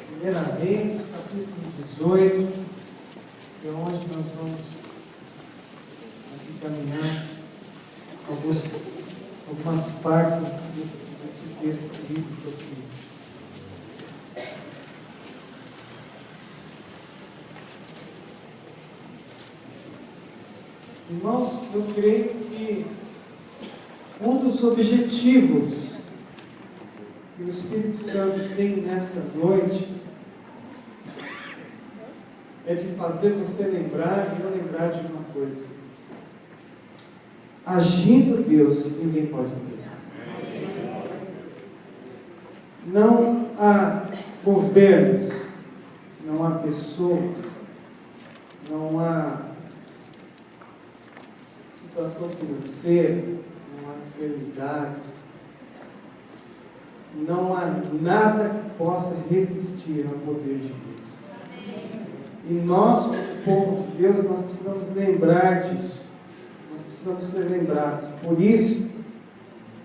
Primeira Reis, capítulo 18, que é onde nós vamos aqui caminhar algumas partes desse texto bíblico aqui. Irmãos, eu creio que um dos objetivos que o Espírito Santo tem nessa noite é de fazer você lembrar e não lembrar de uma coisa. Agindo Deus, ninguém pode impedir. Não há governos, não há pessoas, não há situação financeira, não há enfermidades, não há nada que possa resistir ao poder de Deus. E nós, como povo de Deus, nós precisamos lembrar disso. Nós precisamos ser lembrados. Por isso,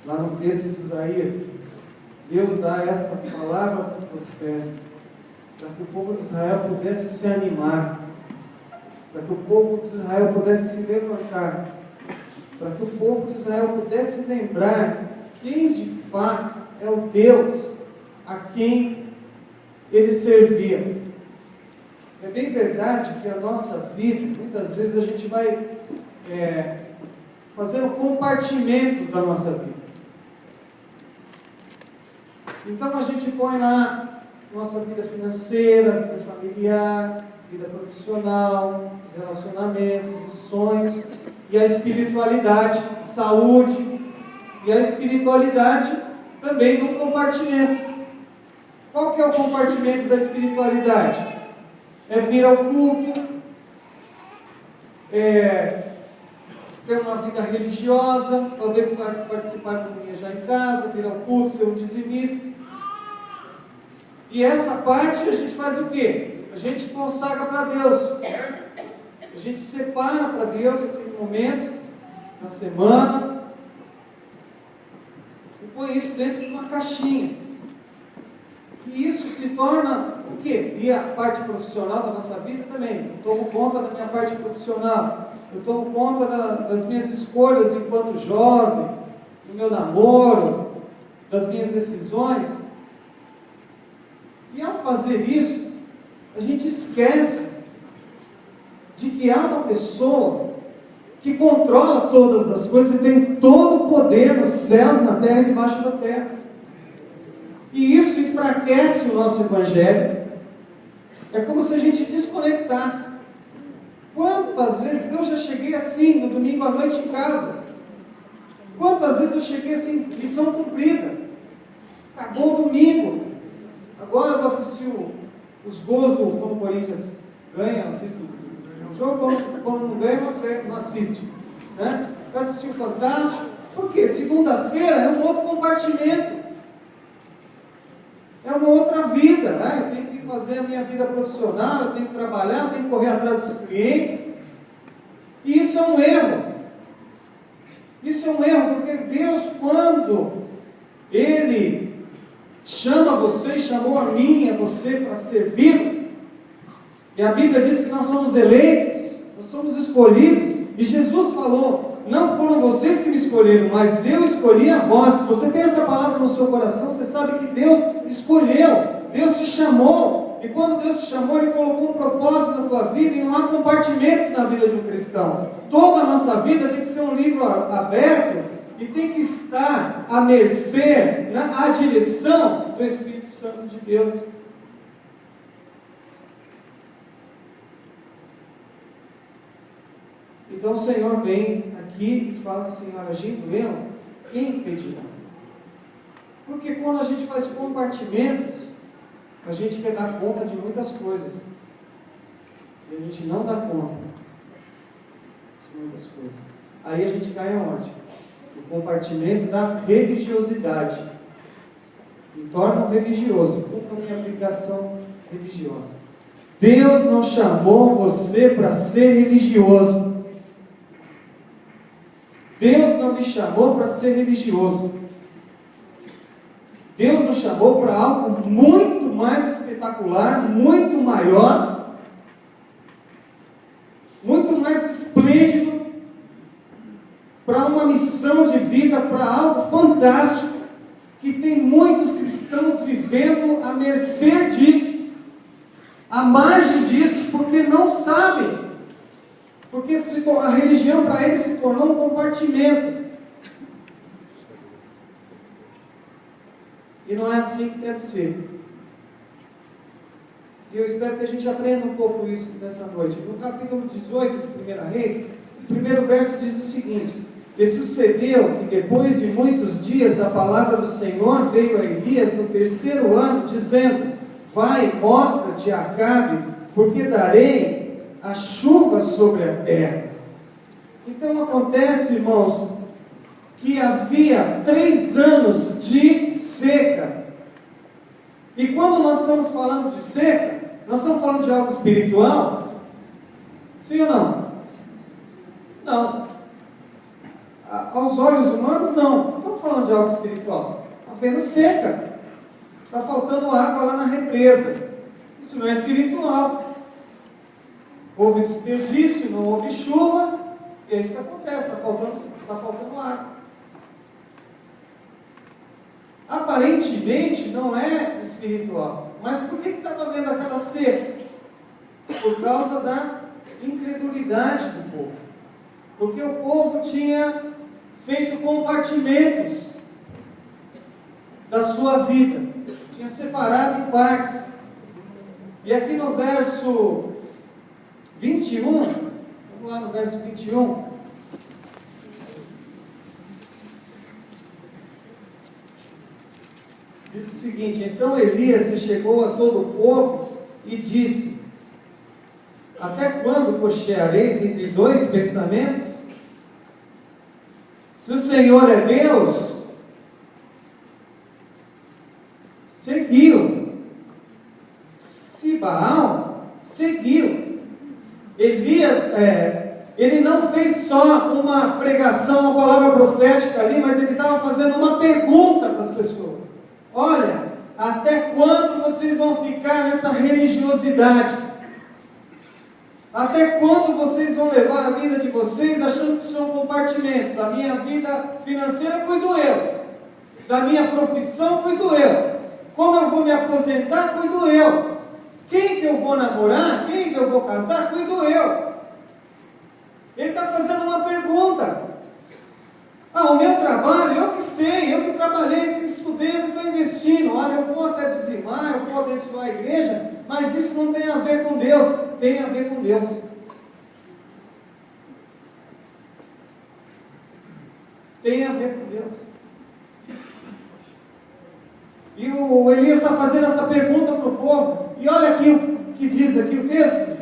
lá no texto de Isaías, Deus dá essa palavra para o profeta, para que o povo de Israel pudesse se animar, para que o povo de Israel pudesse se levantar, para que o povo de Israel pudesse lembrar quem de fato é o Deus a quem ele servia. É bem verdade que a nossa vida, muitas vezes a gente vai fazendo compartimentos da nossa vida. Então a gente põe lá nossa vida financeira, vida familiar, vida profissional, os relacionamentos, os sonhos, e a espiritualidade, a saúde, e a espiritualidade também no compartimento. Qual que é o compartimento da espiritualidade? É vir ao culto, ter uma vida religiosa, talvez participar do igreja em casa, vir ao culto, ser um dizimista. E essa parte a gente faz o quê? A gente consagra para Deus. A gente separa para Deus aquele momento, na semana, e põe isso dentro de uma caixinha. E isso se torna o quê? E a parte profissional da nossa vida também. Eu tomo conta da minha parte profissional. Eu tomo conta das minhas escolhas enquanto jovem, do meu namoro, das minhas decisões. E ao fazer isso, a gente esquece de que há uma pessoa que controla todas as coisas e tem todo o poder nos céus, na terra e debaixo da terra. E isso enfraquece o nosso evangelho. É como se a gente desconectasse. Quantas vezes eu já cheguei assim, no domingo à noite em casa? Quantas vezes eu cheguei assim, missão cumprida? Acabou o domingo. Agora eu vou assistir os gols quando o Corinthians ganha, eu assisto o jogo, quando não ganha, você não assiste. Né? Vai assistir o Fantástico. Por quê? Segunda-feira é um outro compartimento. É uma outra vida, né? Eu tenho que fazer a minha vida profissional, eu tenho que trabalhar, eu tenho que correr atrás dos clientes. E isso é um erro. Isso é um erro, porque Deus, quando Ele chama você, chamou a mim e a você para servir, e a Bíblia diz que nós somos eleitos, nós somos escolhidos, e Jesus falou: não foram vocês que me escolheram, mas eu escolhi a vós. Se você tem essa palavra no seu coração, você sabe que Deus escolheu, Deus te chamou, e quando Deus te chamou, Ele colocou um propósito na tua vida, e não há compartimentos na vida de um cristão. Toda a nossa vida tem que ser um livro aberto, e tem que estar à mercê, à direção do Espírito Santo de Deus. Então o Senhor vem aqui e fala assim: agindo eu, quem impedirá? Porque quando a gente faz compartimentos, a gente quer dar conta de muitas coisas, e a gente não dá conta de muitas coisas. Aí a gente cai aonde? O compartimento da religiosidade. Me torna um religioso, cumpra a minha obrigação religiosa. Deus não chamou você para ser religioso. Deus não me chamou para ser religioso. Deus nos chamou para algo muito mais espetacular, muito maior, muito mais esplêndido, para uma missão de vida, para algo fantástico, que tem muitos cristãos vivendo à mercê disso, à margem disso, porque não sabem, porque a religião para eles se tornou um compartimento. E não é assim que deve ser. E eu espero que a gente aprenda um pouco isso nessa noite. No capítulo 18 de 1 Reis, o primeiro verso diz o seguinte: e sucedeu que depois de muitos dias a palavra do Senhor veio a Elias no 3º ano, dizendo: vai, mostra-te a Acabe, porque darei a chuva sobre a terra. Então acontece, irmãos, que havia 3 anos de seca. E quando nós estamos falando de seca, nós estamos falando de algo espiritual? Sim ou não? Não. Aos olhos humanos, não. Não estamos falando de algo espiritual. Está havendo seca. Está faltando água lá na represa. Isso não é espiritual. Houve desperdício, não houve chuva. É isso que acontece. Está faltando água. Aparentemente não é espiritual. Mas por que estava havendo aquela seca? Por causa da incredulidade do povo. Porque o povo tinha feito compartimentos da sua vida. Tinha separado em partes. E aqui no verso 21, vamos lá no verso 21. Diz o seguinte: então Elias se chegou a todo o povo e disse: até quando cocheareis entre 2 pensamentos? Se o Senhor é Deus, seguiu. Se Baal, seguiu. Elias, ele não fez só uma pregação, uma palavra profética ali, mas ele estava fazendo uma pergunta para as pessoas. Olha, até quando vocês vão ficar nessa religiosidade? Até quando vocês vão levar a vida de vocês achando que são compartimentos? A minha vida financeira cuido eu. Da minha profissão cuido eu. Como eu vou me aposentar, cuido eu. Quem que eu vou namorar, quem que eu vou casar, cuido eu. Ele está fazendo uma pergunta. O meu trabalho, eu que sei, eu que trabalhei, eu que estudei, eu que estou investindo. Olha, eu vou até dizimar, eu vou abençoar a igreja, mas isso não tem a ver com Deus. Tem a ver com Deus. Tem a ver com Deus. E o Elias está fazendo essa pergunta para o povo. E olha aqui o que diz aqui o texto.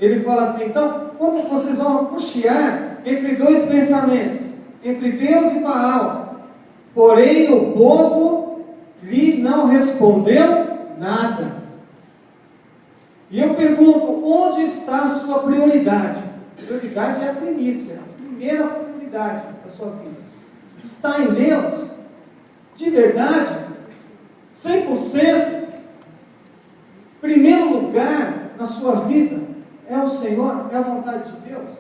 Ele fala assim: então, como vocês vão cochear entre 2 pensamentos? Entre Deus e Baal. Porém o povo lhe não respondeu nada. E eu pergunto: onde está a sua prioridade? Prioridade é a primícia, a primeira prioridade da sua vida. Está em Deus? De verdade? 100%? Primeiro lugar na sua vida é o Senhor? É a vontade de Deus?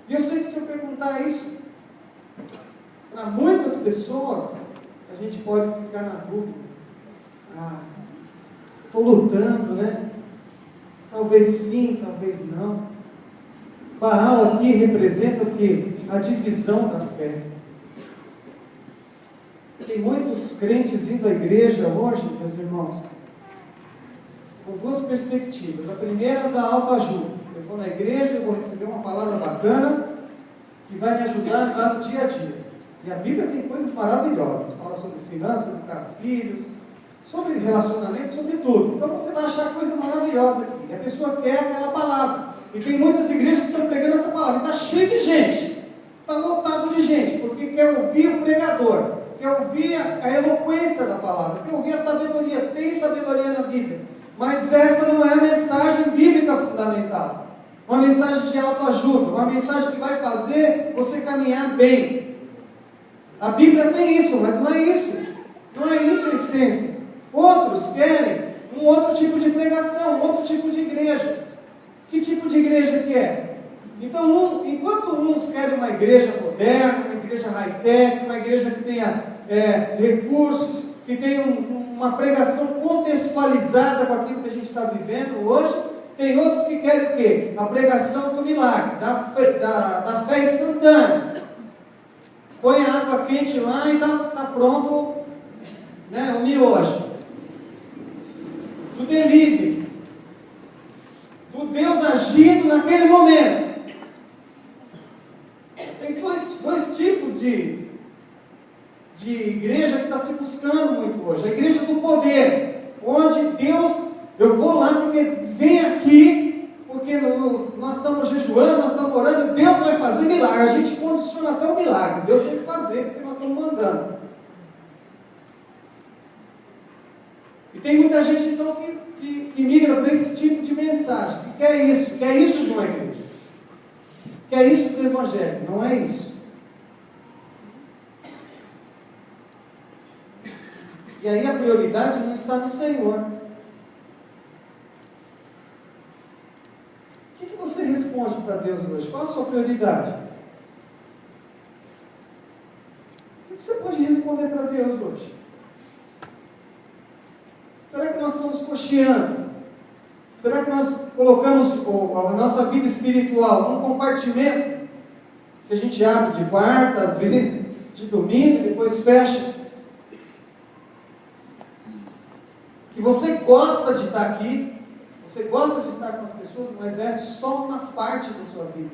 E eu sei que se eu perguntar isso para muitas pessoas, a gente pode ficar na dúvida. Estou lutando, né? Talvez sim, talvez não. Baal aqui representa o quê? A divisão da fé. Tem muitos crentes vindo à igreja hoje, meus irmãos, com 2 perspectivas. A primeira é da autoajuda. Eu vou na igreja, eu vou receber uma palavra bacana que vai me ajudar lá no dia a dia. E a Bíblia tem coisas maravilhosas. Fala sobre finanças, educar filhos, sobre relacionamento, sobre tudo. Então você vai achar coisa maravilhosa aqui. E a pessoa quer aquela palavra. E tem muitas igrejas que estão pregando essa palavra. Está cheio de gente. Está lotado de gente. Porque quer ouvir o pregador. Quer ouvir a eloquência da palavra. Quer ouvir a sabedoria. Tem sabedoria na Bíblia. Mas essa não é a mensagem bíblica fundamental. Uma mensagem de autoajuda. Uma mensagem que vai fazer você caminhar bem. A Bíblia tem isso, mas não é isso. Não é isso a essência. Outros querem um outro tipo de pregação, um outro tipo de igreja. Que tipo de igreja que é? Então, enquanto uns querem uma igreja moderna, uma igreja high-tech, uma igreja que tenha recursos, que tenha uma pregação contextualizada com aquilo que a gente está vivendo hoje, tem outros que querem o quê? A pregação do milagre, da fé instantânea. Põe a água quente lá e está pronto, né, o miojo. Do delivery. Do Deus agindo naquele momento. Tem dois tipos de igreja que está se buscando muito hoje. A igreja do poder, onde Deus, eu vou lá porque vem aqui, porque nós estamos jejuando, nós estamos orando, Deus vai fazer milagre. A gente condiciona até o milagre. Deus tem que fazer, porque nós estamos mandando. E tem muita gente então que migra para esse tipo de mensagem, que quer isso de uma igreja, quer isso do evangelho. Não é isso. E aí a prioridade não está no Senhor. O que você responde para Deus hoje? Qual a sua prioridade? O que você pode responder para Deus hoje? Será que nós estamos cocheando? Será que nós colocamos a nossa vida espiritual num compartimento que a gente abre de quarta, às vezes de domingo, depois fecha? Que você gosta de estar aqui, você gosta de estar com as pessoas, mas é só uma parte da sua vida.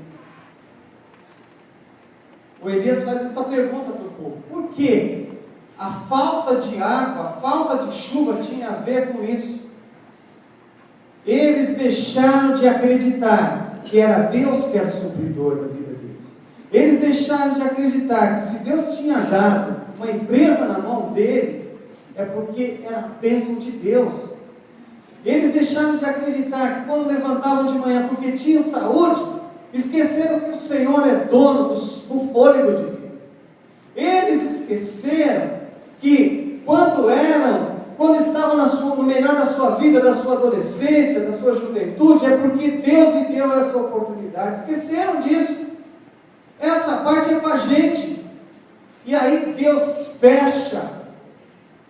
O Elias faz essa pergunta para o povo: por quê? A falta de água, a falta de chuva tinha a ver com isso. Eles deixaram de acreditar que era Deus que era o supridor da vida deles. Eles deixaram de acreditar que se Deus tinha dado uma empresa na mão deles, é porque era a bênção de Deus. Eles deixaram de acreditar que quando levantavam de manhã porque tinham saúde, esqueceram que o Senhor é dono do fôlego de vida. Eles esqueceram que quando estavam no melhor da sua vida, da sua adolescência, da sua juventude, é porque Deus lhe deu essa oportunidade. Esqueceram disso. Essa parte é com a gente. E aí Deus fecha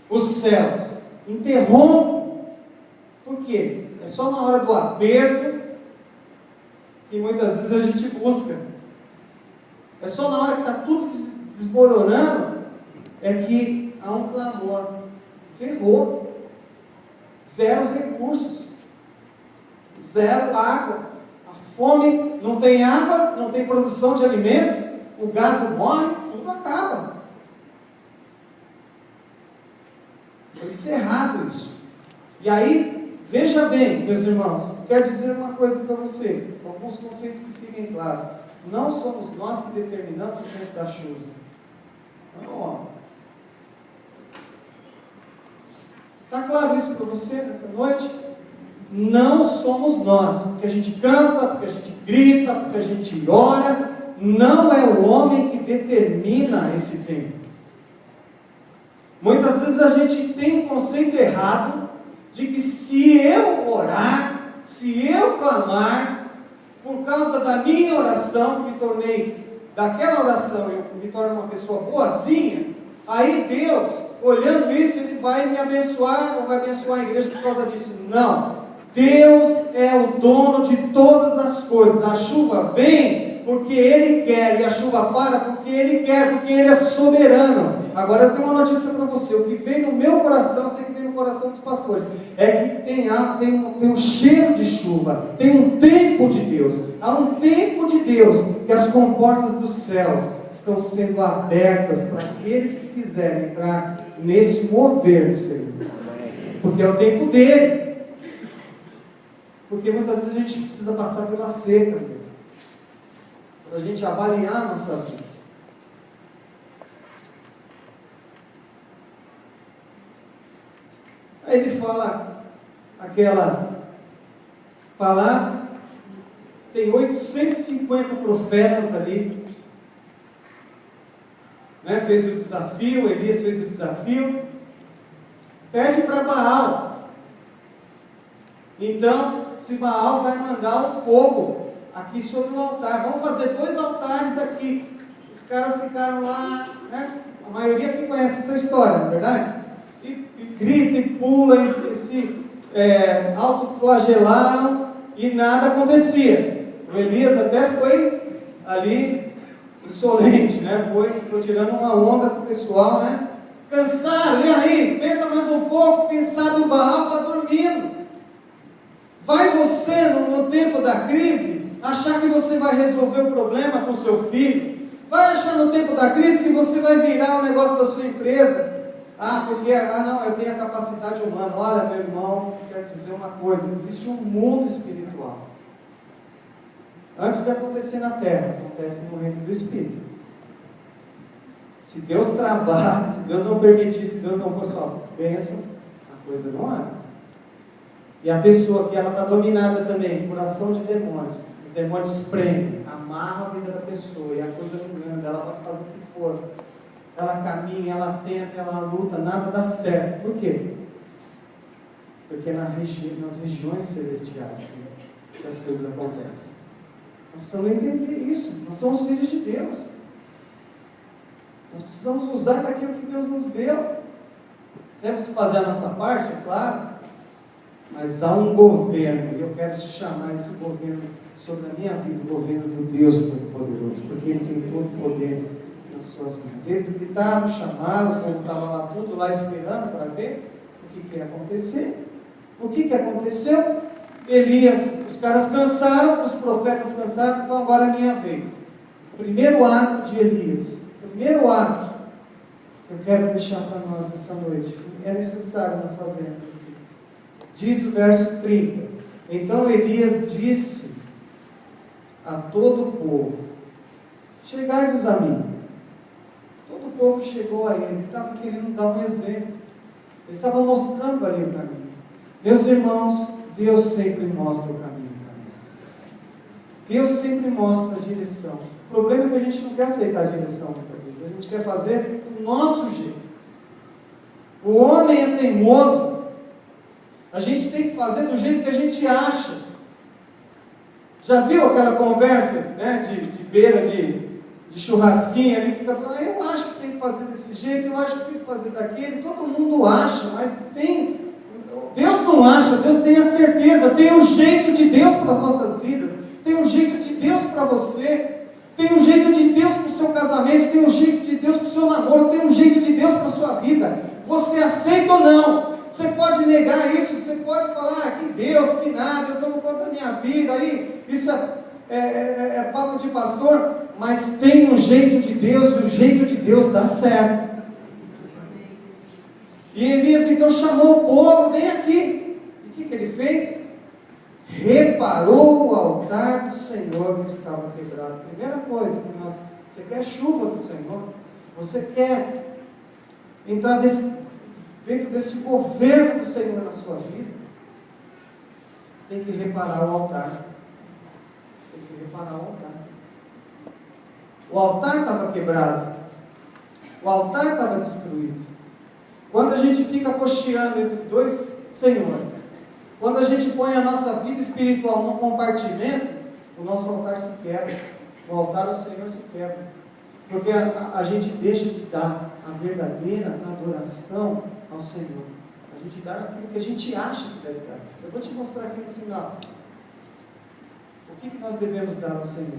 os céus, interrompe. Por quê? É só na hora do aperto que muitas vezes a gente busca. É só na hora que está tudo desmoronando é que há um clamor. Cerrou. Zero recursos. Zero água. A fome, não tem água, não tem produção de alimentos, o gado morre, tudo acaba. Foi cerrado isso. E aí, veja bem, meus irmãos, quero dizer uma coisa para você, alguns conceitos que fiquem claros. Não somos nós que determinamos o tempo da chuva. Não. Está claro isso para você nessa noite? Não somos nós, porque a gente canta, porque a gente grita, porque a gente ora. Não é o homem que determina esse tempo. Muitas vezes a gente tem um conceito errado de que se eu orar, se eu clamar, por causa da minha oração, daquela oração eu me torno uma pessoa boazinha, aí Deus, olhando isso, Ele vai me abençoar, ou vai abençoar a igreja por causa disso. Não. Deus é o dono de todas as coisas. A chuva vem porque Ele quer, e a chuva para porque Ele quer, porque Ele é soberano. Agora eu tenho uma notícia para você. O que vem no meu coração, sei que vem no coração dos pastores, é que tem um cheiro de chuva, tem um tempo de Deus. Há um tempo de Deus que as comportas dos céus estão sendo abertas para aqueles que quiserem entrar nesse mover do Senhor. Porque é o tempo dele. Porque muitas vezes a gente precisa passar pela seca mesmo, para a gente avaliar a nossa vida. Aí ele fala aquela palavra, tem 850 profetas ali, né? Fez o desafio, Elias fez o desafio, pede para Baal. Então, se Baal vai mandar um fogo aqui sobre o altar, vamos fazer 2 altares aqui. Os caras ficaram lá, né? A maioria aqui conhece essa história, não é verdade? E grita, e pula, e se autoflagelaram, e nada acontecia. O Elias até foi ali insolente, né? Foi tirando uma onda com o pessoal, né? Cansaram, e aí? Tenta mais um pouco, quem sabe o Baal está dormindo. Vai você, no tempo da crise, achar que você vai resolver o problema com seu filho? Vai achar no tempo da crise que você vai virar o negócio da sua empresa? Não, eu tenho a capacidade humana. Olha, meu irmão, quero dizer uma coisa, existe um mundo espiritual. Antes de acontecer na terra, acontece no reino do Espírito. Se Deus travar, se Deus não permitir, se Deus não pôr sua bênção, a coisa não anda. E a pessoa que ela está dominada também por ação de demônios, os demônios prendem, amarram a vida da pessoa, e a coisa não anda, ela pode fazer o que for. Ela caminha, ela tenta, ela luta, nada dá certo. Por quê? Porque nas regiões celestiais que as coisas acontecem. Nós precisamos entender isso. Nós somos filhos de Deus. Nós precisamos usar daquilo que Deus nos deu. Temos que fazer a nossa parte, é claro. Mas há um governo, e eu quero chamar esse governo sobre a minha vida, o governo do Deus Todo-Poderoso, porque Ele tem todo o poder nas suas mãos. Eles gritaram, chamaram, o povo estava lá tudo lá esperando para ver o que ia acontecer. O que aconteceu? Elias, os caras cansaram, os profetas cansaram, então agora é a minha vez. O primeiro ato de Elias, o primeiro ato que eu quero deixar para nós nessa noite, é necessário nós fazermos. Diz o verso 30, então Elias disse a todo o povo, chegai-vos a mim. Todo o povo chegou a ele estava querendo dar um exemplo, ele estava mostrando ali o caminho. Meus irmãos, Deus sempre mostra o caminho para nós. Deus sempre mostra a direção. O problema é que a gente não quer aceitar a direção muitas vezes, a gente quer fazer do nosso jeito. O homem é teimoso. A gente tem que fazer do jeito que a gente acha. Já viu aquela conversa, né, de beira de churrasquinho ali, que fica falando, eu acho que tem que fazer desse jeito, eu acho que tem que fazer daquele, todo mundo acha, mas Deus não acha, Deus tem a certeza, tem o jeito de Deus para as nossas vidas, tem o jeito de Deus para você, tem o jeito de Deus para o seu casamento, tem o jeito de Deus para o seu namoro, tem o jeito de Deus para a sua vida. Você aceita ou não? Você pode negar isso, você pode falar, que Deus, que nada, eu tomo conta da minha vida, aí isso é papo de pastor, mas tem um jeito de Deus, e o jeito de Deus dá certo. E Elias então chamou o povo, vem aqui. E o que ele fez? Reparou o altar do Senhor que estava quebrado. Primeira coisa, você quer chuva do Senhor? Você quer entrar dentro desse governo do Senhor na sua vida? Tem que reparar o altar. Tem que reparar o altar. O altar estava quebrado. O altar estava destruído. Quando a gente fica cocheando entre dois senhores, quando a gente põe a nossa vida espiritual num compartimento, o nosso altar se quebra. O altar do Senhor se quebra. Porque a gente deixa de dar a verdadeira adoração ao Senhor. A gente dá aquilo que a gente acha que deve dar. Eu vou te mostrar aqui no final. O que nós devemos dar ao Senhor.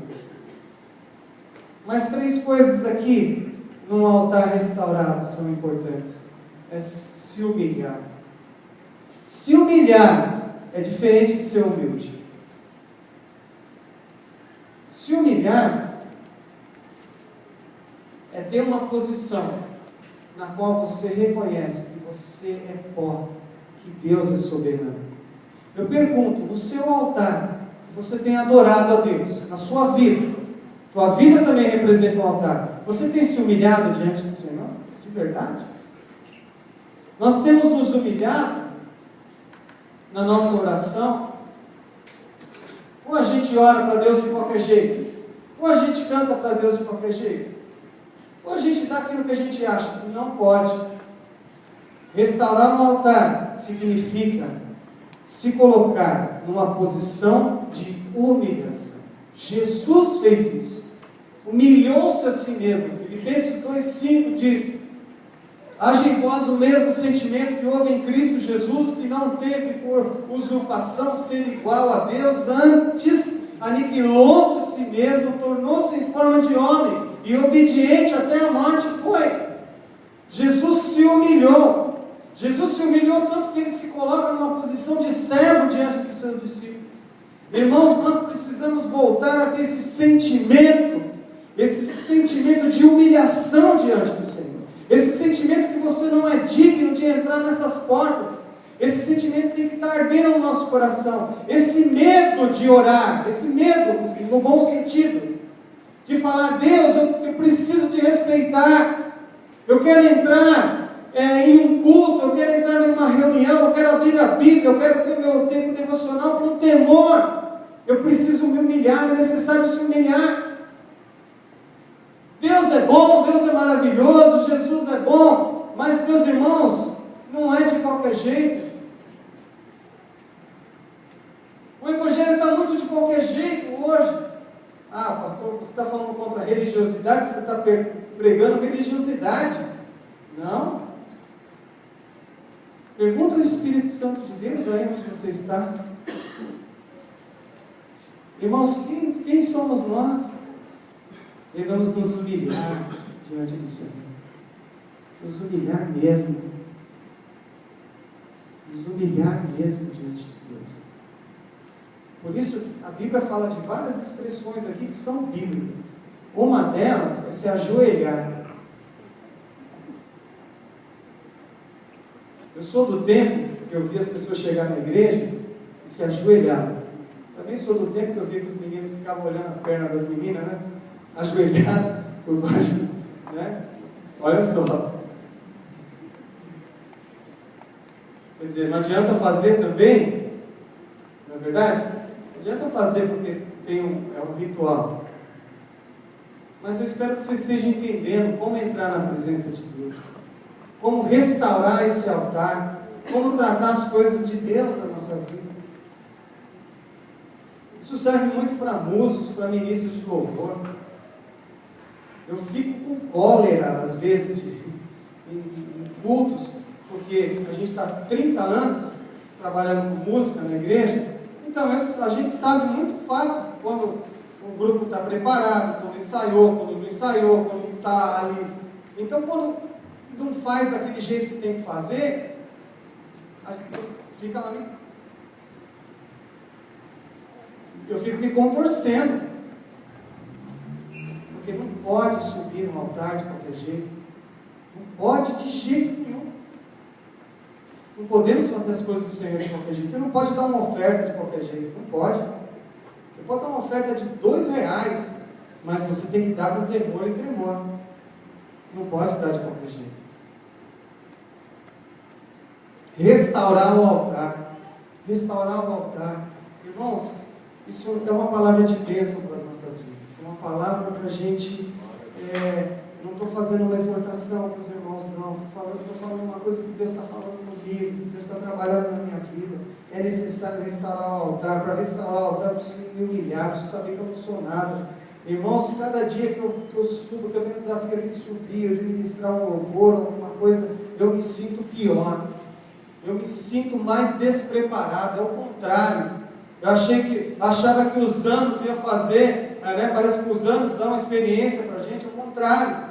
Mas 3 coisas aqui, num altar restaurado, são importantes. É se humilhar. Se humilhar é diferente de ser humilde. Se humilhar é ter uma posição na qual você reconhece que você é pó, que Deus é soberano. Eu pergunto, no seu altar, que você tem adorado a Deus, na sua vida, tua vida também representa um altar, você tem se humilhado diante do Senhor? De verdade? Nós temos nos humilhado na nossa oração, ou a gente ora para Deus de qualquer jeito, ou a gente canta para Deus de qualquer jeito, ou a gente dá aquilo que a gente acha que não pode. Restaurar um altar significa se colocar numa posição de humilhação. Jesus fez isso. Humilhou-se a si mesmo. Filipenses 2,5 diz: haja em vós o mesmo sentimento que houve em Cristo Jesus, que não teve por usurpação ser igual a Deus, antes aniquilou-se a si mesmo, tornou-se em forma de homem, e obediente até a morte foi. Jesus se humilhou. Jesus se humilhou tanto que ele se coloca numa posição de servo diante dos seus discípulos. Irmãos, nós precisamos voltar a ter esse sentimento de humilhação diante do Senhor. Esse sentimento que você não é digno de entrar nessas portas. Esse sentimento tem que estar ardendo no nosso coração. Esse medo de orar, esse medo, no bom sentido, de falar: Deus, eu preciso te respeitar. Eu quero entrar em um culto, eu quero entrar em uma reunião, eu quero abrir a Bíblia, eu quero ter o meu tempo devocional com temor. Eu preciso me humilhar, é necessário se humilhar. Deus é bom, Deus é maravilhoso, Jesus é bom, mas, meus irmãos, não é de qualquer jeito. O Evangelho está muito de qualquer jeito hoje. Ah, pastor, você está falando contra a religiosidade, você está pregando religiosidade. Não. Pergunta ao Espírito Santo de Deus aí onde você está. Irmãos, quem somos nós? Devemos nos humilhar diante do Senhor. Nos humilhar mesmo. Nos humilhar mesmo diante de Deus. Por isso, a Bíblia fala de várias expressões aqui que são bíblicas. Uma delas é se ajoelhar. Eu sou do tempo que eu vi as pessoas chegar na igreja e se ajoelhavam. Também sou do tempo que eu vi que os meninos ficavam olhando as pernas das meninas, né? Ajoelhado por baixo, né? Olha só. Quer dizer, não adianta fazer também, não é verdade? Não adianta fazer porque é um ritual. Mas eu espero que você esteja entendendo como entrar na presença de Deus, como restaurar esse altar, como tratar as coisas de Deus na nossa vida. Isso serve muito para músicos, para ministros de louvor. Eu fico com cólera, às vezes, em cultos, porque a gente está há 30 anos trabalhando com música na igreja. Então, a gente sabe muito fácil quando o grupo está preparado, quando ensaiou, quando não ensaiou, quando está ali. Então, quando não faz daquele jeito que tem que fazer, a gente fica lá, eu fico me contorcendo, porque não pode subir no altar de qualquer jeito, não pode de jeito nenhum. Não podemos fazer as coisas do Senhor de qualquer jeito. Você não pode dar uma oferta de qualquer jeito, não pode. Você pode dar uma oferta de R$2, mas você tem que dar com temor e tremor. Não pode dar de qualquer jeito. Restaurar o altar. Restaurar o altar. Irmãos, isso é uma palavra de bênção para as nossas vidas. É uma palavra para a gente... não estou fazendo uma exortação para os irmãos, não. Estou falando uma coisa que Deus está falando comigo, que Deus está trabalhando na minha vida. É necessário restaurar o altar. Para restaurar o altar, eu preciso me humilhar, preciso saber que eu não sou nada. Irmãos, cada dia que eu subo, que eu tenho o desafio aqui de subir, de ministrar um louvor, alguma coisa, eu me sinto pior. Eu me sinto mais despreparado. É o contrário. Eu achava que os anos iam fazer, parece que os anos dão uma experiência para a gente. É o contrário.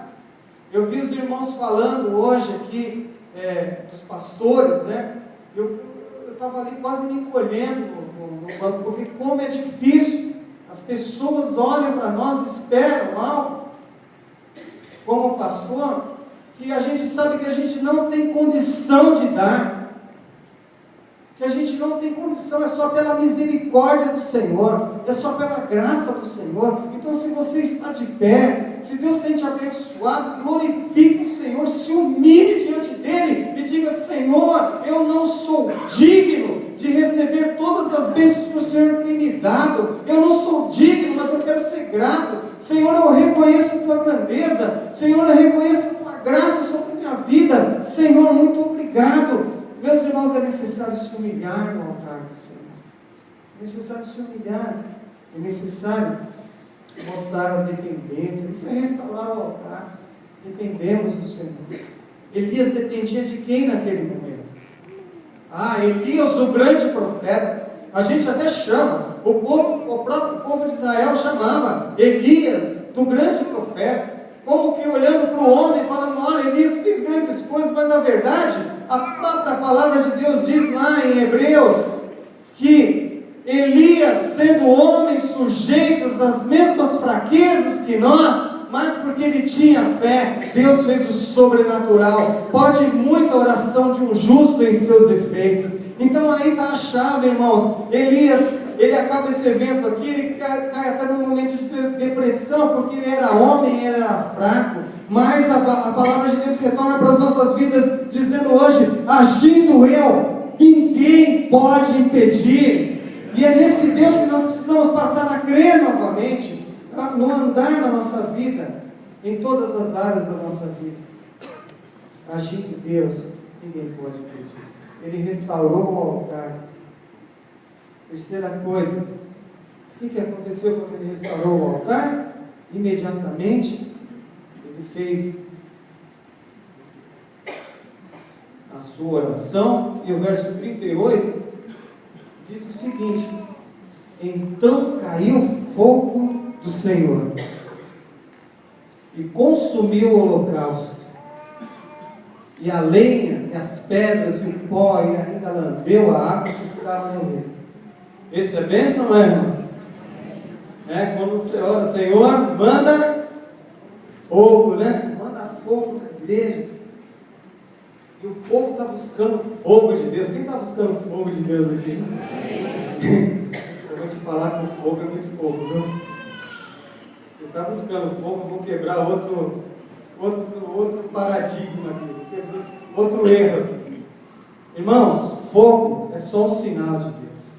Eu vi os irmãos falando hoje aqui, dos pastores, né? Eu estava ali quase me encolhendo no banco, porque como é difícil. As pessoas olham para nós e esperam algo, como pastor, que a gente sabe que a gente não tem condição de dar. Que a gente não tem condição, é só pela misericórdia do Senhor, é só pela graça do Senhor. Então, se você está de pé, se Deus tem te abençoado, glorifique o Senhor, se humilhe diante dEle e diga: Senhor, eu não sou digno de receber todas as bênçãos que o Senhor tem me dado, eu não sou digno, mas eu quero ser grato. Senhor, eu reconheço a Tua grandeza, Senhor, eu reconheço a Tua graça sobre a minha vida. Senhor, muito obrigado ligado. Meus irmãos, é necessário se humilhar no altar do Senhor. É necessário se humilhar. É necessário mostrar a dependência. Isso é restaurar o altar. Dependemos do Senhor. Elias dependia de quem naquele momento? Elias, o grande profeta. A gente até chama, o próprio povo de Israel chamava Elias do grande profeta, como que olhando para o homem, falando: olha, Elias fez grandes coisas, mas na verdade, a própria palavra de Deus diz lá em Hebreus, que Elias, sendo homem sujeitos às mesmas fraquezas que nós, mas porque ele tinha fé, Deus fez o sobrenatural. Pode muita oração de um justo em seus defeitos. Então aí está a chave, irmãos. Elias, ele acaba esse evento aqui, ele cai até num momento de depressão, porque ele era homem, ele era fraco. Mas a palavra de Deus retorna para as nossas vidas, dizendo hoje: agindo eu, ninguém pode impedir. E é nesse Deus que nós precisamos passar a crer novamente, no andar na nossa vida, em todas as áreas da nossa vida. Agindo Deus, ninguém pode impedir. Ele restaurou o altar. Terceira coisa, o que aconteceu quando ele restaurou o altar? Imediatamente, ele fez a sua oração, e o verso 38 diz o seguinte: então caiu fogo do Senhor e consumiu o holocausto, e a lenha, e as pedras, e o pó, e ainda lambeu a água que estava no rio. Isso é bênção, não é, irmão? Quando você ora: Senhor, manda fogo, né? Manda fogo na igreja. E o povo está buscando fogo de Deus. Quem está buscando fogo de Deus aqui? Eu vou te falar que o fogo é muito pouco, viu? Você está buscando fogo, eu vou quebrar outro paradigma aqui, outro erro aqui. Irmãos, fogo é só um sinal de Deus.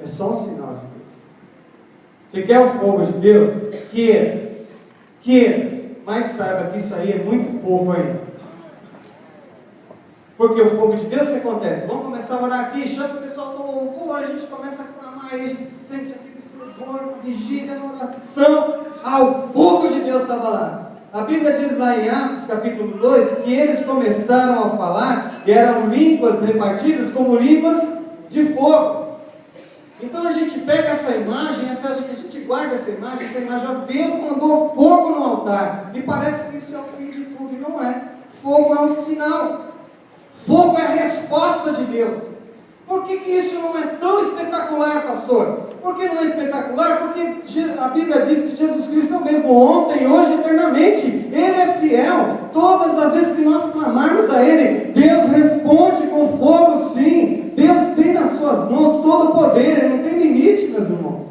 É só um sinal de Deus. Você quer o fogo de Deus? Queira. Mas saiba que isso aí é muito pouco ainda. Porque o fogo de Deus, o que acontece? Vamos começar a orar aqui, chama o pessoal do louvor, a gente começa a clamar, e a gente sente aquele fervor na vigília, na oração. O fogo de Deus estava lá. A Bíblia diz lá em Atos capítulo 2, que eles começaram a falar, e eram línguas repartidas como línguas de fogo. Então a gente pega essa imagem, a gente guarda essa imagem, Deus mandou fogo no altar, e parece que isso é o fim de tudo, e não é. Fogo é um sinal, fogo é a resposta de Deus. Por que isso não é tão espetacular, pastor? Por que não é espetacular? Porque a Bíblia diz que Jesus Cristo é o mesmo ontem, hoje, eternamente. Ele é fiel. Todas as vezes que nós clamarmos a Ele, Deus responde com fogo, sim. Deus tem nas suas mãos todo o poder, Ele não tem limite, meus irmãos.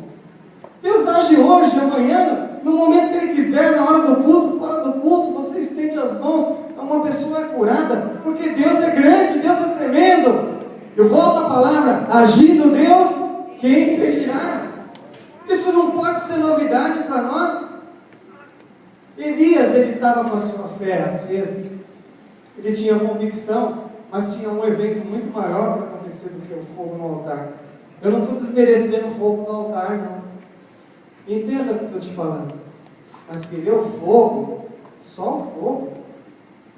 Deus age hoje, amanhã, no momento que Ele quiser, na hora do culto, fora do culto, você estende as mãos, uma pessoa é curada, porque Deus é grande, Deus é tremendo. Eu volto à palavra: agindo Deus, quem impedirá? Isso não pode ser novidade para nós. Elias, ele estava com a sua fé acesa, ele tinha convicção, mas tinha um evento muito maior para acontecer do que o fogo no altar. Eu não estou desmerecendo o fogo no altar, não. Entenda o que eu estou te falando. Mas querer o fogo, só o fogo,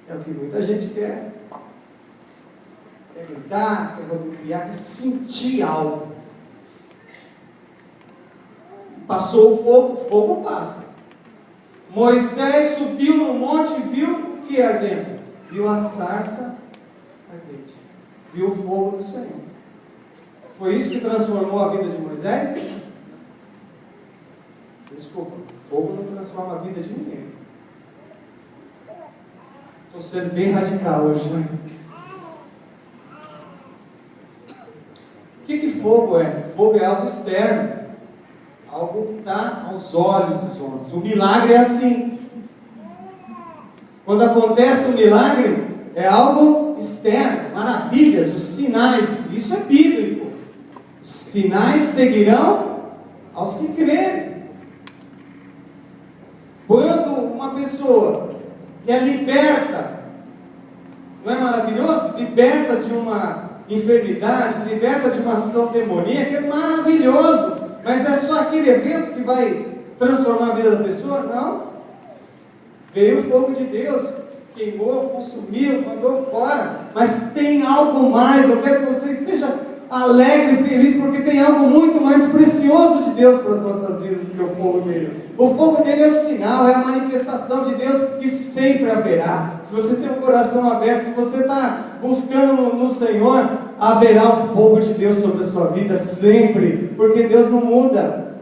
é o que muita gente quer. Quer gritar, quer rodopiar, quer sentir algo. Passou o fogo passa. Moisés subiu no monte e viu o que ardendo? Viu a sarça ardente. Viu o fogo do Senhor. Foi isso que transformou a vida de Moisés? Desculpa, fogo não transforma a vida de ninguém. Estou sendo bem radical hoje, né? O que fogo é? Fogo é algo externo, algo que está aos olhos dos homens. O milagre é assim. Quando acontece um milagre, é algo externo, maravilhas, os sinais. Isso é bíblico. Os sinais seguirão aos que crerem. Quando uma pessoa que é liberta Não é maravilhoso? Liberta de uma enfermidade, liberta de uma ação demoníaca, é maravilhoso. Mas é só aquele evento que vai transformar a vida da pessoa? Não. Veio o fogo de Deus, queimou, consumiu, mandou fora. Mas tem algo mais. Eu quero que você esteja alegre e feliz, porque tem algo muito mais precioso de Deus para as nossas vidas do que o fogo dele. O fogo dele é o sinal, é a manifestação de Deus que sempre haverá. Se você tem um coração aberto, se você está buscando no Senhor, haverá o fogo de Deus sobre a sua vida sempre, porque Deus não muda.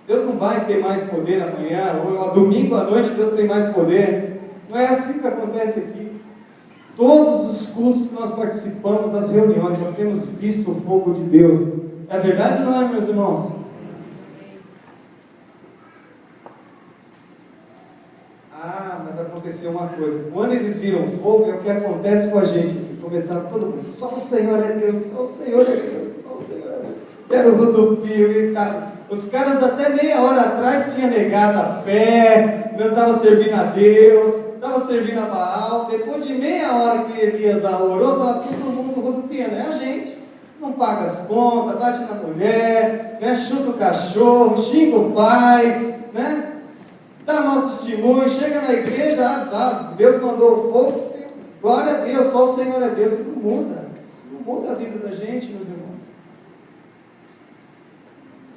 Deus não vai ter mais poder amanhã, ou domingo à noite Deus tem mais poder. Não é assim que acontece aqui. Todos os cultos que nós participamos, as reuniões, nós temos visto o fogo de Deus. É verdade ou não é, meus irmãos? Ah, mas aconteceu uma coisa. Quando eles viram fogo, é o que acontece com a gente. Começaram todo mundo, só o Senhor é Deus, só o Senhor é Deus, só o Senhor é Deus. Era o rodopio, gritaram. Os caras até meia hora atrás tinham negado a fé, não estavam servindo a Deus, estavam servindo a Baal. Depois de meia hora que Elias orou, estava todo mundo rodopiando. É a gente. Não paga as contas, bate na mulher, né, chuta o cachorro, xinga o pai, né, dá mau testemunho, chega na igreja, Deus mandou o fogo, glória a Deus, só o Senhor é Deus. Isso não muda. Isso não muda a vida da gente, meus irmãos.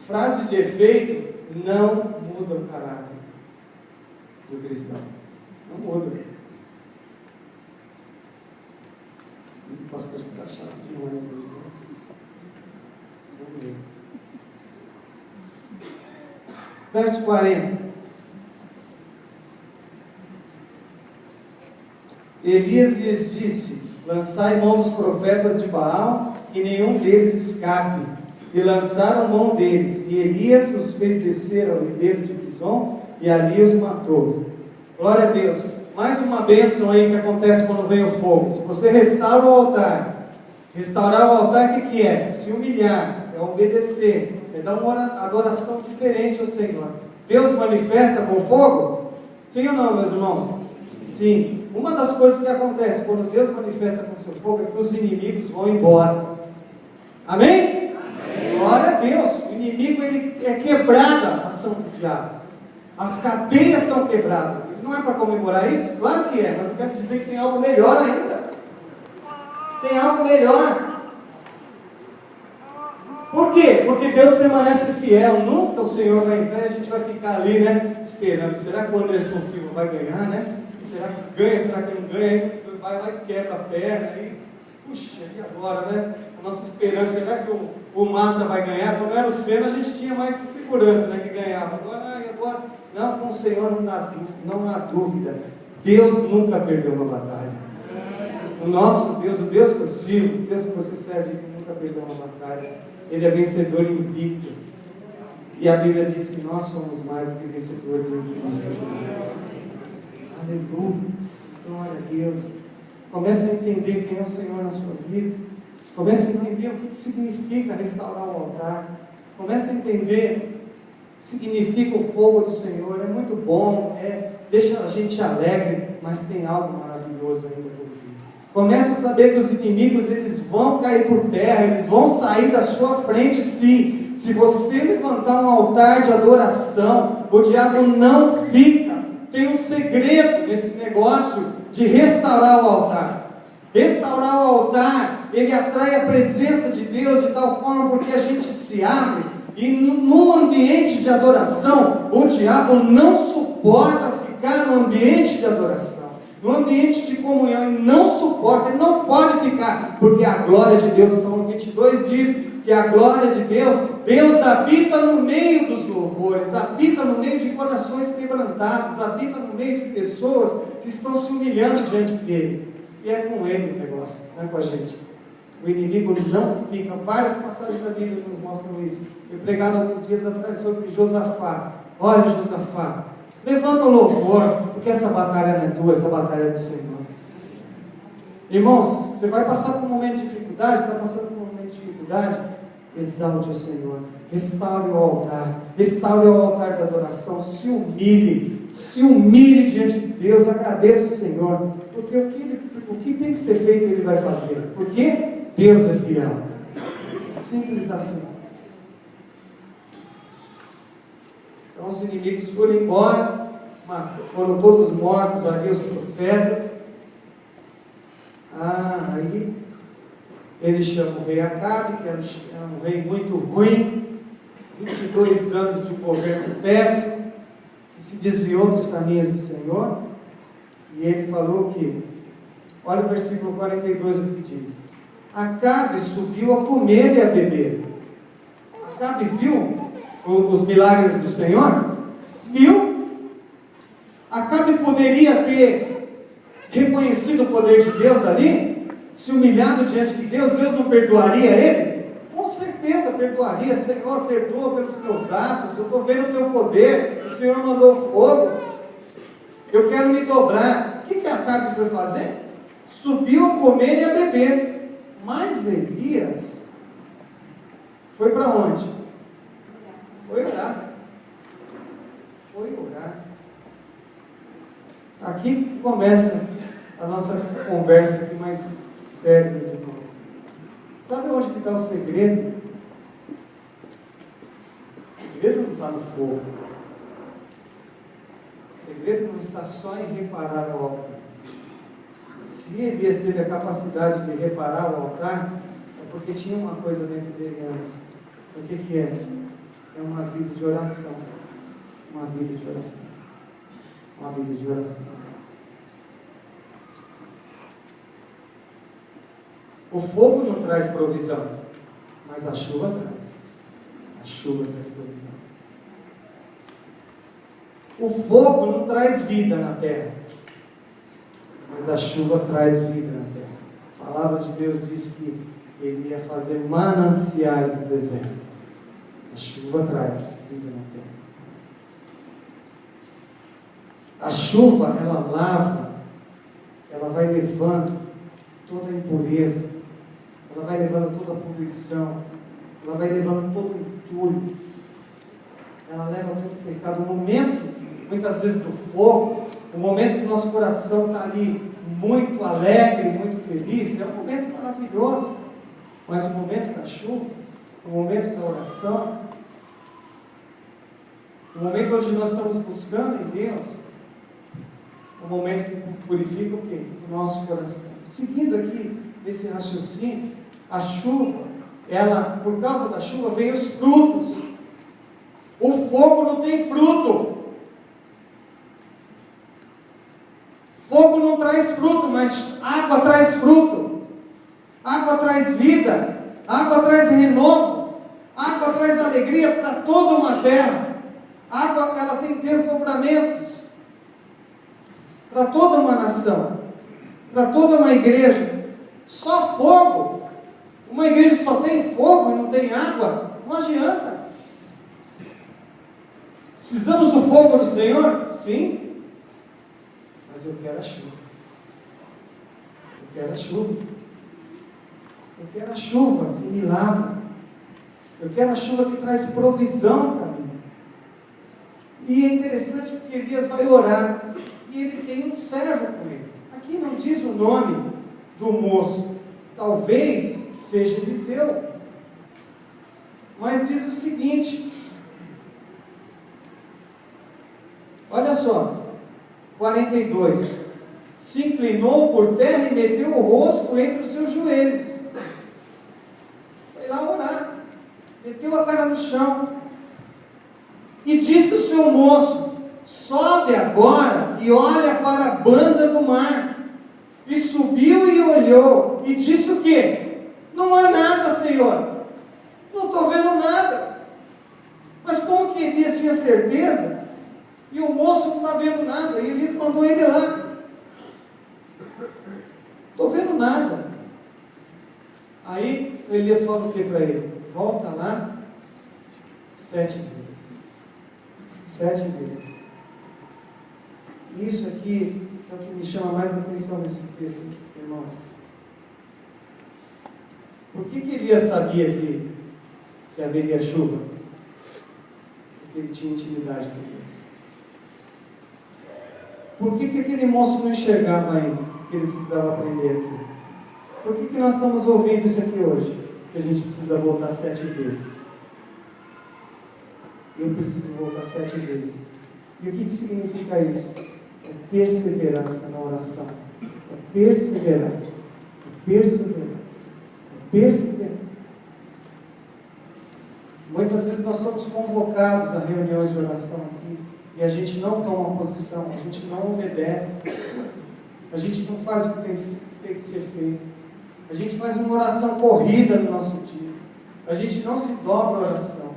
Frase de efeito não muda o caráter do cristão. Não muda. O pastor está chato demais hoje. Não mesmo. Verso 40. Elias lhes disse: lançai mão dos profetas de Baal, que nenhum deles escape. E lançaram mão deles, e Elias os fez descer ao ribeiro de Pison, e ali os matou. Glória a Deus. Mais uma bênção aí que acontece quando vem o fogo. Se você restaura o altar, restaurar o altar, o que é? Se humilhar, é obedecer, é dar uma adoração diferente ao Senhor. Deus manifesta com fogo? Sim ou não, meus irmãos? Sim. Uma das coisas que acontece quando Deus manifesta com seu fogo é que os inimigos vão embora. Amém? Glória a Deus. O inimigo, ele é quebrada a ação do diabo. As cadeias são quebradas. Não é para comemorar isso? Claro que é, mas eu quero dizer que tem algo melhor ainda. Tem algo melhor. Por quê? Porque Deus permanece fiel. Nunca o Senhor vai entrar e a gente vai ficar ali, né, esperando. Será que o Anderson Silva vai ganhar, né? Será que ganha? Será que não ganha? Aí vai lá e quebra a perna. Aí, puxa, e agora, né? A nossa esperança, será que o Massa vai ganhar? Quando era o Senna, a gente tinha mais segurança, né, que ganhava. Agora, não, com o Senhor não há dúvida. Deus nunca perdeu uma batalha. O nosso Deus, o Deus que eu sirvo, o Deus que você serve, nunca perdeu uma batalha. Ele é vencedor invicto. E a Bíblia diz que nós somos mais do que vencedores em Cristo Jesus. Aleluia, glória a Deus. Comece a entender quem é o Senhor na sua vida. Comece a entender o que significa restaurar o altar. Comece a entender o que significa o fogo do Senhor. É muito bom, deixa a gente alegre, mas tem algo maravilhoso ainda por vir. Comece a saber que os inimigos, eles vão cair por terra, eles vão sair da sua frente, sim. Se você levantar um altar de adoração, o diabo não fica. Tem um segredo nesse negócio de restaurar o altar. Restaurar o altar, ele atrai a presença de Deus de tal forma porque a gente se abre, e num ambiente de adoração, o diabo não suporta ficar no ambiente de adoração, no ambiente de comunhão, ele não suporta, ele não pode ficar, porque a glória de Deus, Salmo 22 diz que a glória de Deus habita no meio dos louvores, habita no meio de corações quebrantados, habita no meio de pessoas que estão se humilhando diante dele. E é com ele o negócio, não é com a gente. O inimigo não fica. Várias passagens da Bíblia nos mostram isso. Eu pregava alguns dias atrás sobre Josafá. Olha, Josafá, levanta o louvor, porque essa batalha não é tua, essa batalha é do Senhor. Irmãos, você vai passar por um momento de dificuldade, está passando por um momento de dificuldade, exalte o Senhor, restaure o altar da adoração, se humilhe, se humilhe diante de Deus, agradeça o Senhor, porque o que tem que ser feito Ele vai fazer, porque Deus é fiel. Simples assim. Então os inimigos foram embora, foram todos mortos ali, os profetas. Aí ele chama o rei Acabe, que era um rei muito ruim, 22 anos de governo péssimo, que se desviou dos caminhos do Senhor, e ele falou que, olha o versículo 42, o que diz: Acabe subiu a comer e a beber. Acabe viu os milagres do Senhor? Viu? Acabe poderia ter reconhecido o poder de Deus ali, se humilhado diante de Deus, Deus não perdoaria ele? Com certeza perdoaria. Senhor, perdoa pelos meus atos, eu estou vendo o teu poder, o Senhor mandou fogo, eu quero me dobrar. O que Acabe foi fazer? Subiu a comer e a beber. Mas Elias foi para onde? Foi orar. Foi orar. Aqui começa a nossa conversa aqui mais séria, meus irmãos. Sabe onde que está o segredo? O segredo não está no fogo. O segredo não está só em reparar o altar. Se Elias teve a capacidade de reparar o altar, é porque tinha uma coisa dentro dele antes. O que é? É uma vida de oração. Uma vida de oração. Uma vida de oração. O fogo não traz provisão, mas a chuva traz. A chuva traz provisão. O fogo não traz vida na terra, mas a chuva traz vida na terra. A palavra de Deus diz que Ele ia fazer mananciais no deserto. A chuva traz vida na terra. A chuva, ela lava, ela vai levando toda a impureza, ela vai levando toda a poluição, ela vai levando todo o entulho, ela leva todo o pecado. O momento, muitas vezes, do fogo, o momento que o nosso coração está ali muito alegre, muito feliz, é um momento maravilhoso. Mas o momento da chuva, o momento da oração, o momento onde nós estamos buscando em Deus, é o momento que purifica o quê? O nosso coração. Seguindo aqui esse raciocínio, a chuva, ela, por causa da chuva, vem os frutos. O fogo não tem fruto. Fogo não traz fruto, mas água traz fruto. Água traz vida. Água traz renovo. Água traz alegria para toda uma terra. Água, ela tem desdobramentos para toda uma nação, para toda uma igreja. Só fogo. Uma igreja só tem fogo e não tem água, não adianta. Precisamos do fogo do Senhor? Sim. Mas eu quero a chuva. Eu quero a chuva. Eu quero a chuva que me lava. Eu quero a chuva que traz provisão para mim. E é interessante porque Elias vai orar. E ele tem um servo com ele. Aqui não diz o nome do moço. Talvez seja Eliseu. Mas diz o seguinte. Olha só. 42. Se inclinou por terra e meteu o rosto entre os seus joelhos. Foi lá orar. Meteu a cara no chão. E disse o seu moço: sobe agora e olha para a banda do mar. E subiu e olhou, e disse o quê? Não há nada, Senhor. Não estou vendo nada. Mas como que Elias tinha certeza? E o moço não está vendo nada. E Elias mandou ele lá. Estou vendo nada. Aí Elias fala o que para ele? Volta lá 7 vezes. 7 vezes. Isso aqui é o que me chama mais a atenção nesse texto, irmãos. Por que Elias sabia que haveria chuva? Porque ele tinha intimidade com Deus. Por que aquele moço não enxergava ainda que ele precisava aprender aqui? Por que nós estamos ouvindo isso aqui hoje? Que a gente precisa voltar 7 vezes. Eu preciso voltar 7 vezes. E o que significa isso? É perseverança na oração. É perseverar. É perseverar. É perseverar. Muitas vezes nós somos convocados a reuniões de oração aqui e a gente não toma posição, a gente não obedece, a gente não faz o que tem que ser feito, a gente faz uma oração corrida no nosso dia, a gente não se dobra a oração.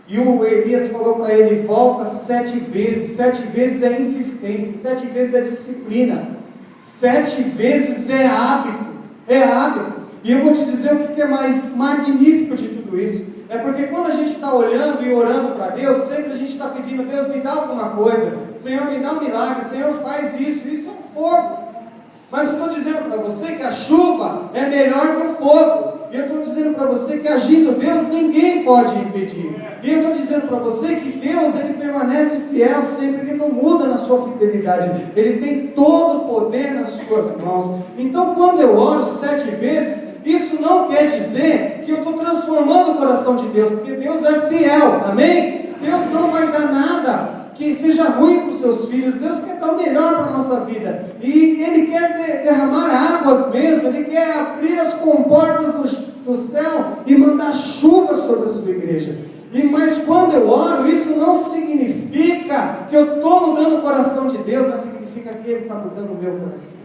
E o Elias falou para ele: volta 7 vezes. 7 vezes é insistência, 7 vezes é disciplina, 7 vezes é hábito. É hábito. E eu vou te dizer o que é mais magnífico de tudo isso. É porque quando a gente está olhando e orando para Deus, sempre a gente está pedindo: Deus, me dá alguma coisa, Senhor, me dá um milagre, Senhor, faz isso. Isso é um fogo. Mas eu estou dizendo para você que a chuva é melhor que o fogo. E eu estou dizendo para você que agindo Deus, ninguém pode impedir. E eu estou dizendo para você que Deus, Ele permanece fiel sempre, Ele não muda na sua fidelidade. Ele tem todo o poder nas suas mãos. Então, quando eu oro 7 vezes, isso não quer dizer que eu estou transformando o coração de Deus, porque Deus é fiel, amém? Deus não vai dar nada que seja ruim para os seus filhos. Deus quer dar o melhor para a nossa vida, e Ele quer derramar águas mesmo, Ele quer abrir as comportas do céu e mandar chuva sobre a sua igreja. Mas quando eu oro, isso não significa que eu estou mudando o coração de Deus, mas significa que Ele está mudando o meu coração.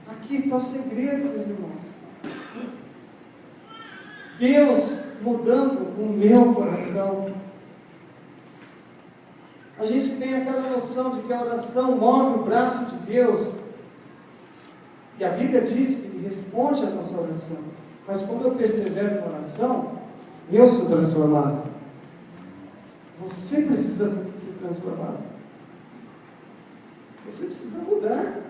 Aqui está o segredo, meus irmãos. Deus mudando o meu coração. A gente tem aquela noção de que a oração move o braço de Deus, e a Bíblia diz que Ele responde à nossa oração. Mas quando eu persevero na oração, eu sou transformado. Você precisa ser transformado. Você precisa mudar.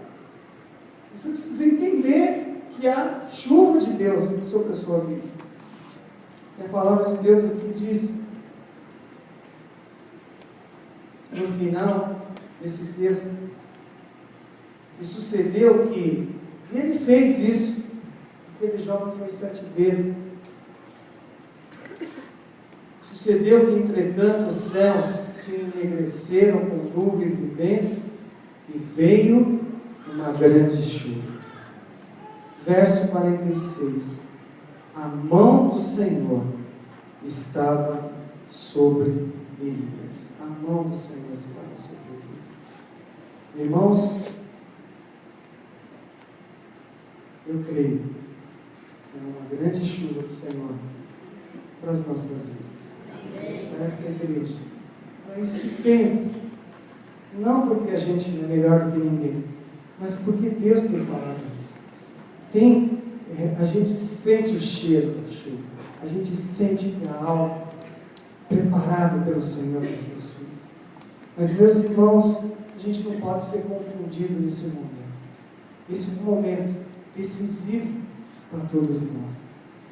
Você precisa entender que há chuva de Deus sobre a sua vida. E a palavra de Deus aqui diz, no final desse texto, e sucedeu que ele fez isso. Aquele jovem foi 7 vezes. Sucedeu que, entretanto, os céus se enegreceram com nuvens e vento, e veio uma grande chuva. Verso 46. A mão do Senhor estava sobre Elias. A mão do Senhor estava sobre Elias. Irmãos, eu creio que é uma grande chuva do Senhor para as nossas vidas, para esta igreja, para este tempo. Não porque a gente é melhor do que ninguém, mas porque Deus tem falado isso. A gente sente o cheiro da chuva, a gente sente que há algo preparado pelo Senhor para os seus filhos. Mas, meus irmãos, a gente não pode ser confundido nesse momento. Esse é um momento decisivo para todos nós.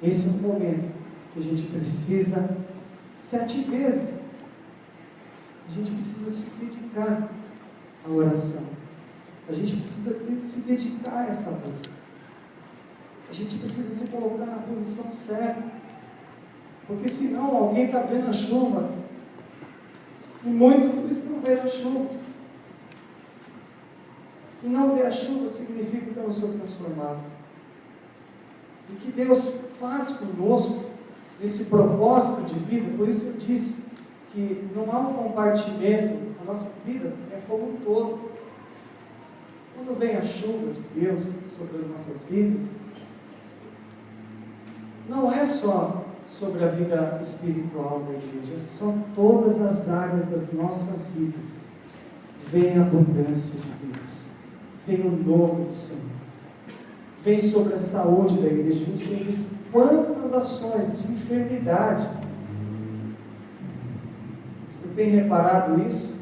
Esse é um momento que a gente precisa 7 vezes. A gente precisa se dedicar à oração. A gente precisa se dedicar a essa busca. A gente precisa se colocar na posição certa. Porque senão alguém está vendo a chuva e muitos não estão vendo a chuva. E não ver a chuva significa que eu não sou transformado. E que Deus faz conosco esse propósito de vida. Por isso eu disse que não há um compartimento. A nossa vida é como um todo. Quando vem a chuva de Deus sobre as nossas vidas, não é só sobre a vida espiritual da igreja, são todas as áreas das nossas vidas. Vem a abundância de Deus, vem o novo do Senhor, vem sobre a saúde da igreja. A gente tem visto quantas ações de enfermidade. Você tem reparado isso?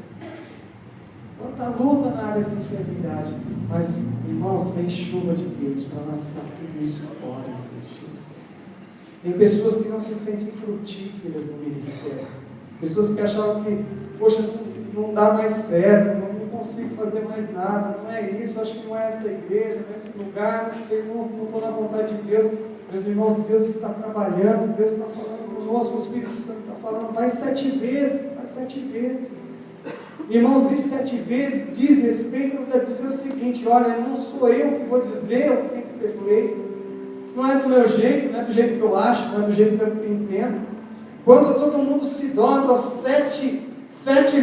Quanta luta na área de enfermidade. Mas, irmãos, vem chuva de Deus para lançar tudo isso fora, de Jesus. Tem pessoas que não se sentem frutíferas no ministério. Pessoas que achavam que, poxa, não dá mais certo, não consigo fazer mais nada, não é isso, acho que não é essa igreja, não é esse lugar, não estou na vontade de Deus. Meus irmãos, Deus está trabalhando, Deus está falando conosco, o Espírito Santo está falando, vai 7 vezes, vai 7 vezes. Irmãos, isso 7 vezes diz respeito a dizer o seguinte: olha, não sou eu que vou dizer o que tem que ser feito, não é do meu jeito, não é do jeito que eu acho, não é do jeito que eu entendo. Quando todo mundo se dobra 7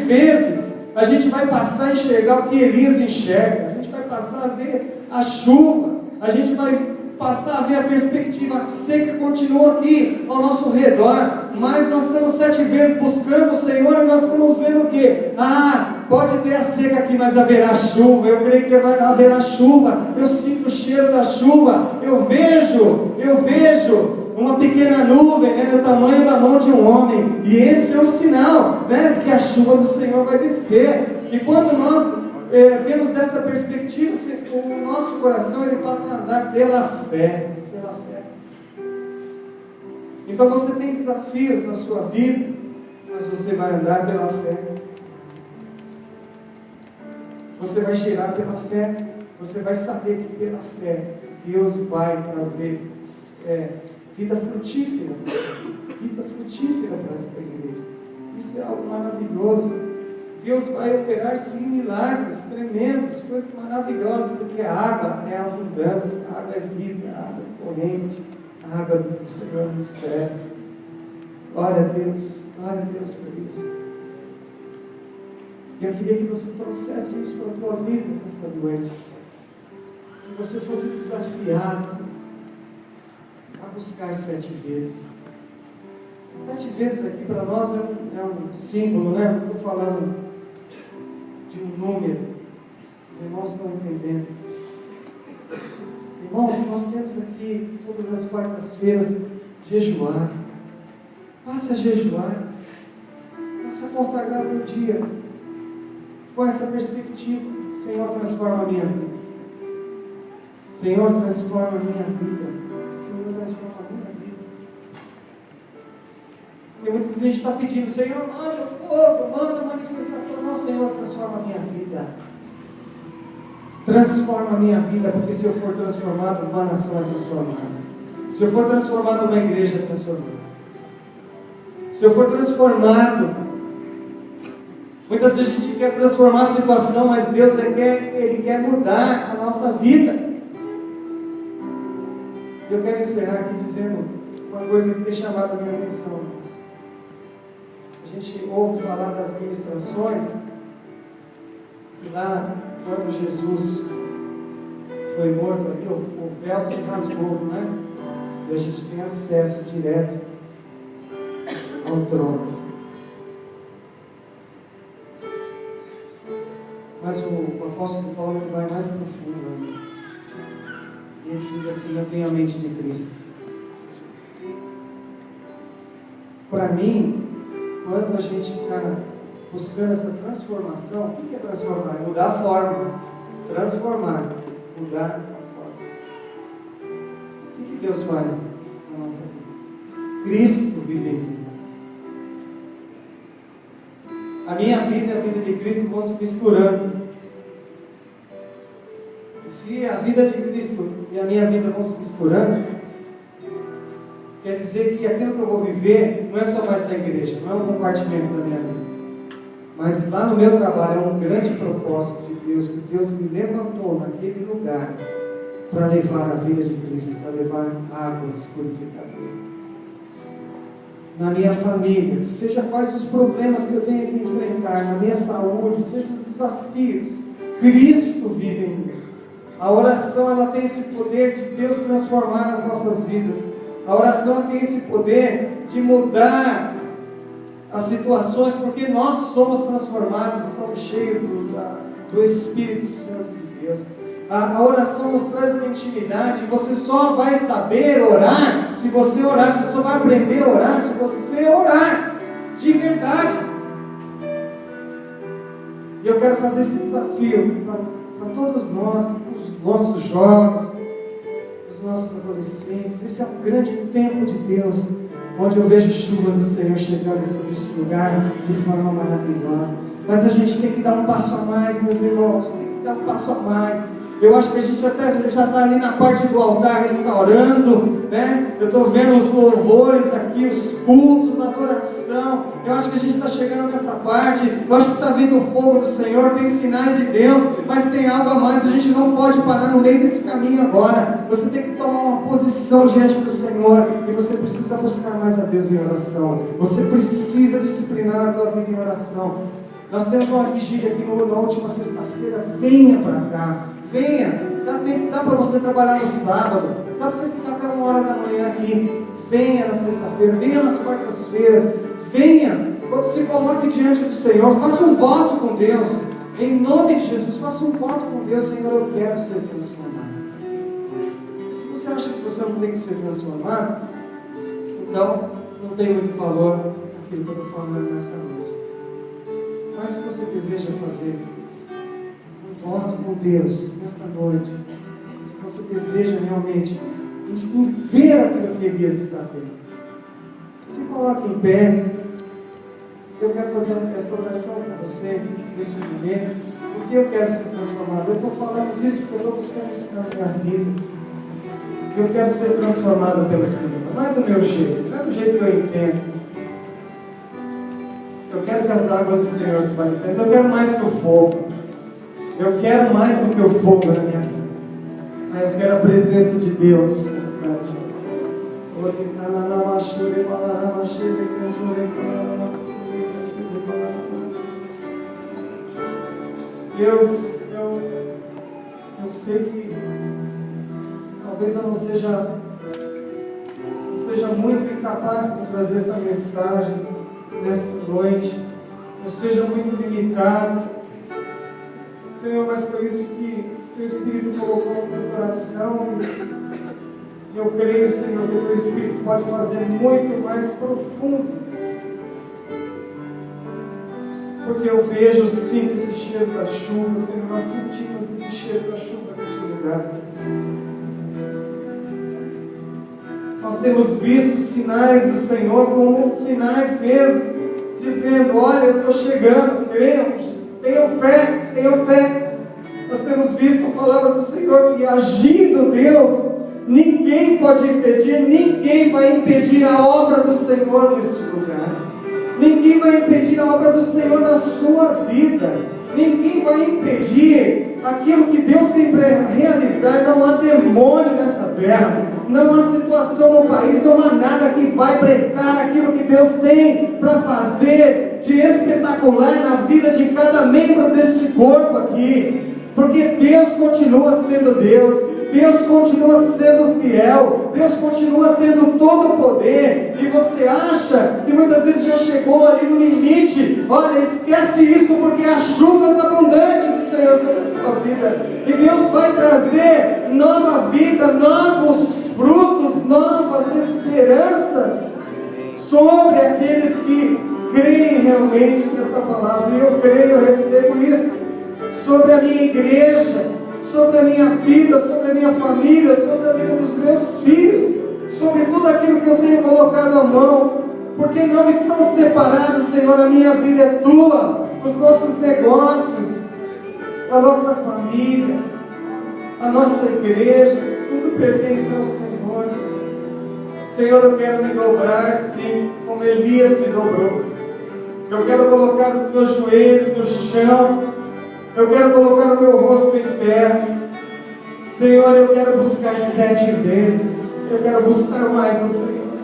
vezes, a gente vai passar a enxergar o que Elias enxerga, a gente vai passar a ver a chuva, a gente vai passar a ver a perspectiva. A seca continua aqui ao nosso redor, mas nós estamos 7 vezes buscando o Senhor, e nós estamos vendo o quê? Pode ter a seca aqui, mas haverá chuva. Eu creio que haverá chuva. Eu sinto o cheiro da chuva. Eu vejo uma pequena nuvem, do tamanho da mão de um homem, e esse é o sinal, de que a chuva do Senhor vai descer. E quando nós vemos dessa perspectiva, o nosso coração ele passa a andar pela fé. Então você tem desafios na sua vida, mas você vai andar pela fé. Você vai gerar pela fé. Você vai saber que pela fé Deus vai trazer vida frutífera para esta igreja. Isso é algo maravilhoso. Deus vai operar sim milagres tremendos, coisas maravilhosas, porque a água é abundância, a água é vida, a água é corrente, a água do Senhor não cessa. Glória a Deus por isso. E eu queria que você trouxesse isso para a tua vida nesta noite, que você fosse desafiado a buscar 7 vezes. 7 vezes aqui para nós é um símbolo, não estou falando de um número. Os irmãos estão entendendo. Irmãos, nós temos aqui todas as quartas-feiras jejuar. Passe a jejuar. Passe a consagrar o teu dia com essa perspectiva: Senhor, transforma a minha vida. Senhor, transforma a minha vida. Senhor, transforma a minha vida. Porque muitas vezes a gente está pedindo: Senhor, manda fogo, manda manifestação. Não, Senhor, transforma a minha vida. Transforma a minha vida, porque se eu for transformado, uma nação é transformada. Se eu for transformado, uma igreja é transformada. Se eu for transformado, muitas vezes a gente quer transformar a situação, mas Deus Ele quer mudar a nossa vida. Eu quero encerrar aqui dizendo uma coisa que tem chamado a minha atenção. A gente ouve falar das ministrações, que lá, quando Jesus foi morto ali, o véu se rasgou, E a gente tem acesso direto ao trono. Mas o apóstolo Paulo vai mais profundo ainda. E ele diz assim: eu tenho a mente de Cristo. Para mim, quando a gente está buscando essa transformação, o que é transformar? É mudar a forma. Transformar, mudar a forma. O que Deus faz na nossa vida? Cristo vive em mim. A minha vida e a vida de Cristo vão se misturando. E se a vida de Cristo e a minha vida vão se misturando, quer dizer que aquilo que eu vou viver não é só mais na igreja, não é um compartimento da minha vida. Mas lá no meu trabalho é um grande propósito de Deus, que Deus me levantou naquele lugar para levar a vida de Cristo, para levar águas purificadoras. Na minha família, seja quais os problemas que eu tenho que enfrentar, na minha saúde, seja os desafios, Cristo vive em mim. A oração, ela tem esse poder de Deus transformar as nossas vidas. A oração tem esse poder de mudar as situações, porque nós somos transformados, somos cheios do Espírito Santo de Deus. A oração nos traz uma intimidade. Você só vai saber orar se você orar. Você só vai aprender a orar se você orar de verdade. E eu quero fazer esse desafio para todos nós, os nossos jovens, os nossos adolescentes. Esse é um grande tempo de Deus, onde eu vejo chuvas do Senhor chegando sobre esse lugar de forma maravilhosa. Mas a gente tem que dar um passo a mais, meus irmãos. Tem que dar um passo a mais. Eu acho que a gente até já está ali na parte do altar restaurando, né? Eu estou vendo os louvores aqui, os cultos, a adoração. Eu acho que a gente está chegando nessa parte. Eu acho que está vindo o fogo do Senhor, tem sinais de Deus, mas tem algo a mais. A gente não pode parar no meio desse caminho agora. Você tem que tomar uma posição diante do Senhor, e você precisa buscar mais a Deus em oração. Você precisa disciplinar a tua vida em oração. Nós temos uma vigília aqui na última sexta-feira. Venha para cá. Venha, dá para você trabalhar no sábado, dá para você ficar até 1h da manhã aqui. Venha na sexta-feira, venha nas quartas-feiras, venha, se coloque diante do Senhor, faça um voto com Deus, em nome de Jesus, faça um voto com Deus. Senhor, eu quero ser transformado. Se você acha que você não tem que ser transformado, então não tem muito valor aquilo que eu estou falando nessa noite. Mas se você deseja fazer voto com Deus nesta noite, se você deseja realmente ver aquilo que Elias está vendo, se coloque em pé. Eu quero fazer essa oração com você nesse momento, porque eu quero ser transformado. Eu estou falando disso porque eu estou buscando isso na minha vida. Eu quero ser transformado pelo Senhor, não é do meu jeito, não é do jeito que eu entendo. Eu quero que as águas do Senhor se manifestem. Eu quero mais que o fogo. Eu quero mais do que o fogo na minha vida. Eu quero a presença de Deus constante. Deus, eu sei que talvez eu não seja muito incapaz para trazer essa mensagem nesta noite. Eu seja muito limitado, Senhor, mas foi isso que Teu Espírito colocou no meu coração. E eu creio, Senhor, que Teu Espírito pode fazer muito mais profundo. Porque eu vejo, sinto esse cheiro da chuva, Senhor, nós sentimos esse cheiro da chuva nesse lugar. Nós temos visto sinais do Senhor como sinais mesmo, dizendo: olha, eu estou chegando, tenham fé, tenham fé. Nós temos visto a palavra do Senhor, e agindo Deus, ninguém pode impedir, ninguém vai impedir a obra do Senhor neste lugar. Ninguém vai impedir a obra do Senhor na sua vida. Ninguém vai impedir aquilo que Deus tem para realizar. Não há demônio nessa terra, não há situação no país, não há nada que vai brecar aquilo que Deus tem para fazer de espetacular na vida de cada membro deste corpo aqui. Porque Deus continua sendo Deus, Deus continua sendo fiel, Deus continua tendo todo o poder. E você acha que muitas vezes já chegou ali no limite? Olha, esquece isso, porque há chuvas abundantes do Senhor sobre a tua vida, e Deus vai trazer nova vida, novos frutos, novas esperanças sobre aqueles que creem realmente nesta palavra. E eu creio, eu recebo isso sobre a minha igreja, sobre a minha vida, sobre a minha família, sobre a vida dos meus filhos, sobre tudo aquilo que eu tenho colocado à mão, porque não estão separados, Senhor. A minha vida é Tua, os nossos negócios, a nossa família, a nossa igreja, tudo pertence ao Senhor. Senhor, eu quero me dobrar, sim, como Elias se dobrou. Eu quero colocar os meus joelhos no chão. Eu quero colocar o meu rosto em terra. Senhor, eu quero buscar 7 vezes. Eu quero buscar mais ao Senhor.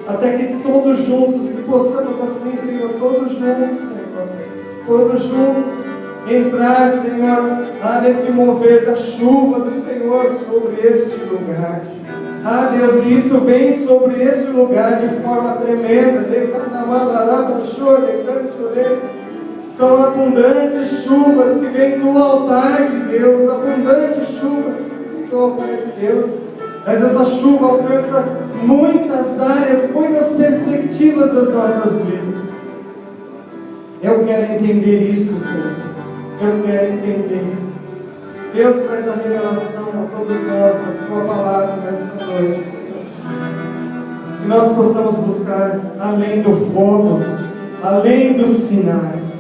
Até que todos juntos, que possamos assim, Senhor, todos juntos, Senhor, todos juntos, entrar, Senhor, nesse mover da chuva do Senhor sobre este lugar. Deus, e isto vem sobre este lugar de forma tremenda. São abundantes chuvas que vêm do altar de Deus, abundantes chuvas que vêm do altar de Deus. Mas essa chuva alcança muitas áreas, muitas perspectivas das nossas vidas. Eu quero entender isso, Senhor. Eu quero entender. Deus, traz a revelação a todos nós, na Tua palavra nesta noite, Senhor. Que nós possamos buscar além do fogo, além dos sinais.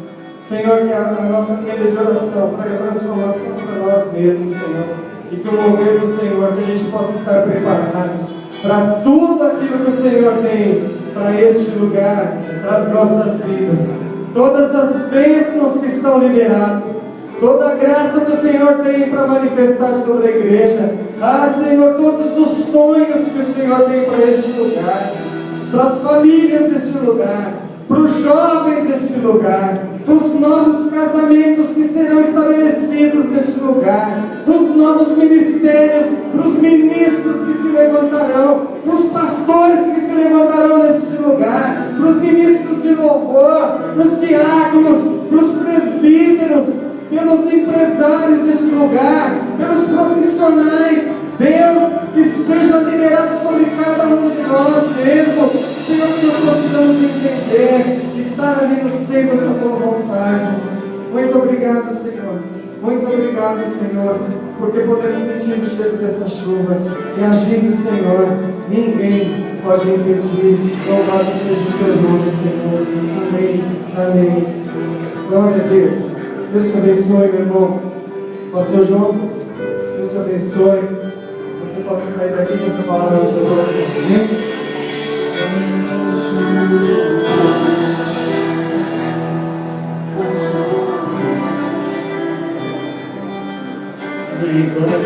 Senhor, que a nossa vida de oração traga transformação para nós mesmos, Senhor. E que o mover do Senhor, que a gente possa estar preparado para tudo aquilo que o Senhor tem para este lugar, para as nossas vidas. Todas as bênçãos que estão liberadas, toda a graça que o Senhor tem para manifestar sobre a igreja. Ah, Senhor, todos os sonhos que o Senhor tem para este lugar, para as famílias deste lugar, para os jovens deste lugar, para os novos casamentos que serão estabelecidos neste lugar, para os novos ministérios, para os ministros que se levantarão, para os pastores que se levantarão neste lugar, para os ministros de louvor, para os diáconos, para os presbíteros, pelos empresários deste lugar, pelos profissionais. Deus, que seja liberado sobre cada um de nós mesmo. Senhor, que nós possamos entender, estar ali no centro da tua vontade. Muito obrigado, Senhor. Muito obrigado, Senhor, porque podemos sentir o cheiro dessa chuva. E agindo, Senhor, ninguém pode impedir. Louvado seja o teu nome, Senhor. Amém. Amém. Glória a Deus. Deus te abençoe, meu irmão. Pastor João, Deus te abençoe. Você possa sair daqui com essa palavra no teu coração. Amém? Glória a